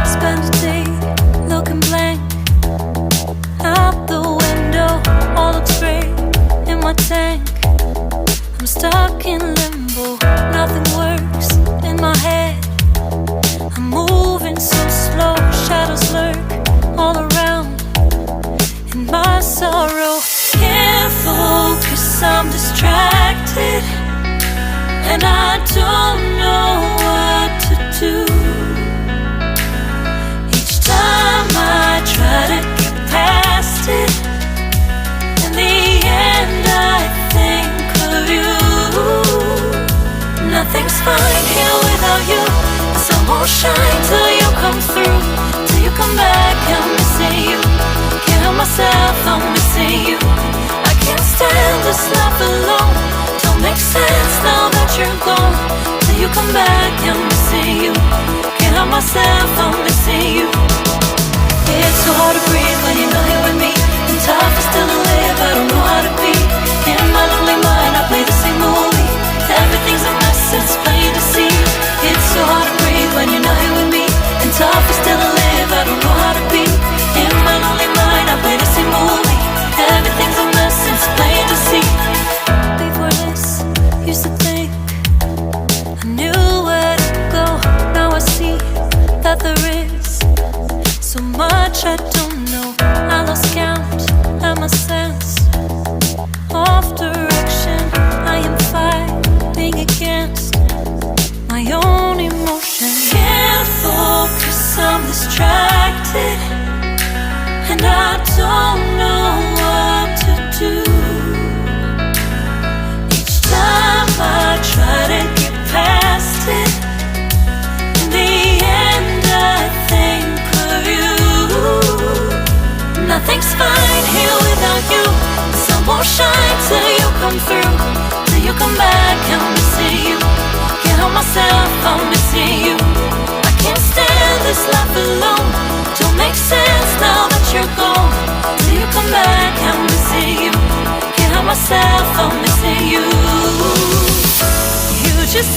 Spend a day looking blank out the window, all looks great in my tank. I'm stuck in limbo, nothing works in my head. I'm moving so slow, shadows lurk all around. In my sorrow, can't focus, I'm distracted, and I don't know what to do. Each time I try to get past it, in the end I think of you. Nothing's fine here without you. The sun won't shine till you come through, till you come back. I'm missing you. Can't help myself, I'm missing you. I can't stand this life alone. Don't make sense now that you're gone. Till you come back, I'm missing you. Can't help myself, I'm missing you. It's so hard to breathe when you're not here with me, and tough is still to live, I don't know how to be. In my lonely mind I play the same movie. Everything's a mess, it's plain to see. It's so hard to breathe when you're not here with me, and tough is still to live, I don't know how to be. In my lonely mind I play the same movie. Everything's a mess, it's plain to see. Before this, used to think I knew where to go. Now I see that there is so much I don't know. I lost count at my sense of direction. I am fighting against my own emotion. Can't focus, I'm distracted, and I don't know what to do. Each time I try to get past it, in the end I think of you. Nothing's fine here without you. The sun won't shine till you come through, till you come back. I'm missing you. Can't help myself, I'm missing you. I can't stand this life alone. Don't make sense now that you're gone. Till you come back, I'm missing you. Can't help myself, I'm missing you. You just